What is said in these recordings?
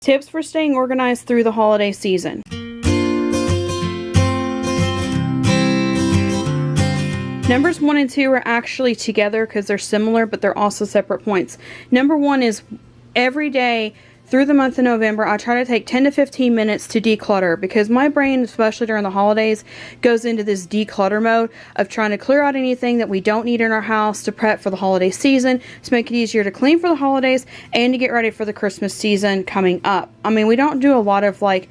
Tips for staying organized through the holiday season. Numbers 1 and 2 are actually together because they're similar, but they're also separate points. Number 1 is every day through the month of November, I try to take 10 to 15 minutes to declutter, because my brain, especially during the holidays, goes into this declutter mode of trying to clear out anything that we don't need in our house to prep for the holiday season, to make it easier to clean for the holidays and to get ready for the Christmas season coming up. I mean, we don't do a lot of like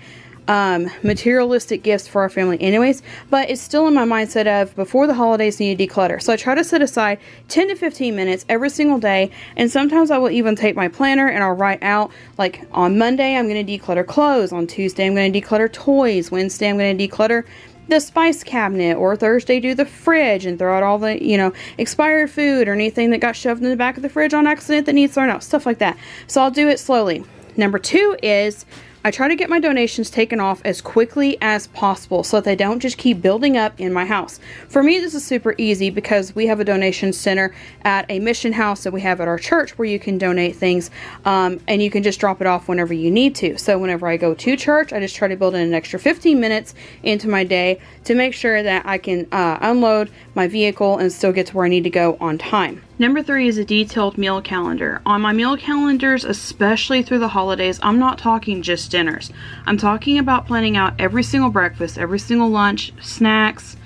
materialistic gifts for our family anyways, but it's still in my mindset of before the holidays need to declutter. So I try to set aside 10 to 15 minutes every single day, and sometimes I will even take my planner and I'll write out, like, on Monday I'm going to declutter clothes, on Tuesday I'm going to declutter toys, Wednesday I'm going to declutter the spice cabinet, or Thursday do the fridge and throw out all the, expired food or anything that got shoved in the back of the fridge on accident that needs thrown out, stuff like that. So I'll do it slowly. Number 2 is I try to get my donations taken off as quickly as possible so that they don't just keep building up in my house. For me, this is super easy because we have a donation center at a mission house that we have at our church where you can donate things, and you can just drop it off whenever you need to. So whenever I go to church, I just try to build in an extra 15 minutes into my day to make sure that I can unload my vehicle and still get to where I need to go on time. Number 3 is a detailed meal calendar. On my meal calendars, especially through the holidays, I'm not talking just dinners. I'm talking about planning out every single breakfast, every single lunch, snacks,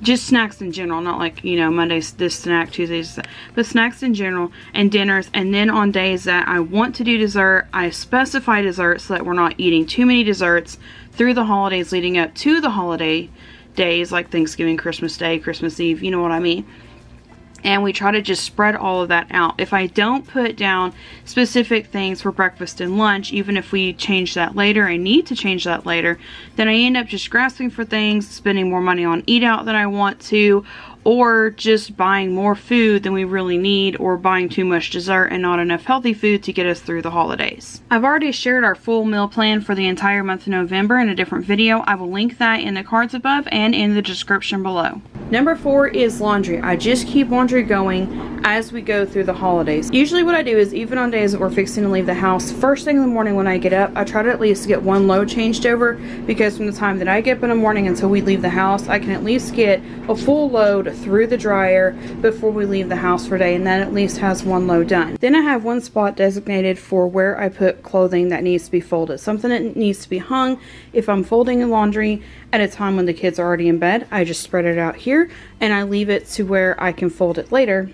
just snacks in general, not like, Monday's this snack, Tuesday's that, but snacks in general, and dinners. And then on days that I want to do dessert, I specify dessert so that we're not eating too many desserts through the holidays leading up to the holiday days, like Thanksgiving, Christmas Day, Christmas Eve, you know what I mean. And we try to just spread all of that out. If I don't put down specific things for breakfast and lunch, even if we change that later, I need to change that later, then I end up just grasping for things, spending more money on eat out than I want to, or just buying more food than we really need, or buying too much dessert and not enough healthy food to get us through the holidays. I've already shared our full meal plan for the entire month of November in a different video. I will link that in the cards above and in the description below. Number 4 is laundry. I just keep laundry going as we go through the holidays. Usually what I do is, even on days that we're fixing to leave the house, first thing in the morning when I get up, I try to at least get one load changed over, because from the time that I get up in the morning until we leave the house, I can at least get a full load through the dryer before we leave the house for the day, and that at least has one load done. Then I have one spot designated for where I put clothing that needs to be folded, something that needs to be hung. If I'm folding the laundry at a time when the kids are already in bed, I just spread it out here and I leave it to where I can fold it later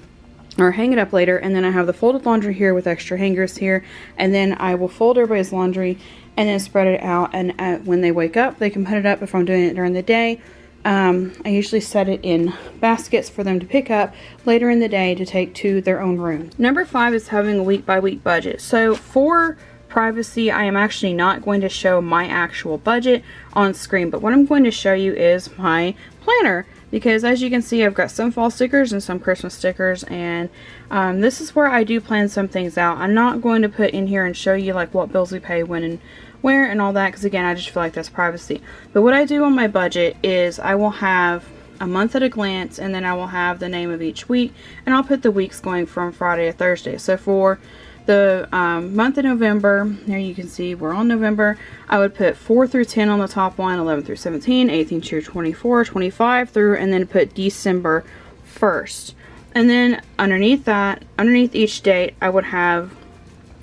or hang it up later. And then I have the folded laundry here with extra hangers here, and then I will fold everybody's laundry and then spread it out, and when they wake up they can put it up. If I'm doing it during the day, I usually set it in baskets for them to pick up later in the day to take to their own room. Number 5 is having a week by week budget. So for privacy, I am actually not going to show my actual budget on screen, but what I'm going to show you is my planner, because as you can see, I've got some fall stickers and some Christmas stickers, and this is where I do plan some things out. I'm not going to put in here and show you like what bills we pay when and where and all that, because again, I just feel like that's privacy. But what I do on my budget is I will have a month at a glance, and then I will have the name of each week, and I'll put the weeks going from Friday to Thursday. So for the month of November, there you can see we're on November, I would put 4 through 10 on the top one, 11 through 17, 18 through 24, 25 through, and then put December 1st. And then underneath that, underneath each date, I would have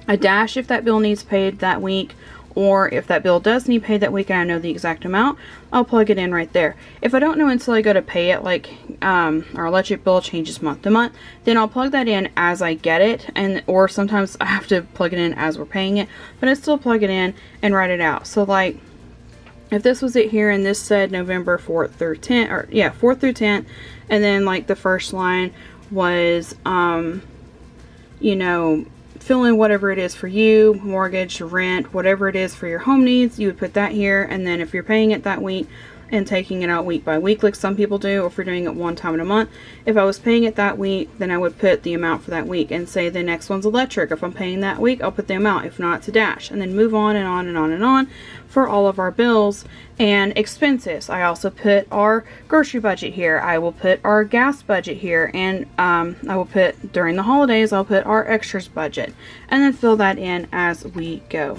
a dash if that bill needs paid that week, or if that bill does need paid that week and I know the exact amount, I'll plug it in right there. If I don't know until I go to pay it, like our electric bill changes month to month, then I'll plug that in as I get it, and or sometimes I have to plug it in as we're paying it, but I still plug it in and write it out. So like if this was it here and this said November 4th through 10th, or yeah, 4th through 10th, and then like the first line was fill in whatever it is for you, mortgage, rent, whatever it is for your home needs, you would put that here. And then if you're paying it that week and taking it out week by week like some people do, or if you're doing it one time in a month, if I was paying it that week, then I would put the amount for that week and say the next one's electric. If I'm paying that week, I'll put the amount. If not, it's a dash, and then move on and on and on and on for all of our bills and expenses. I also put our grocery budget here. I will put our gas budget here, and I will put, during the holidays, I'll put our extras budget, and then fill that in as we go.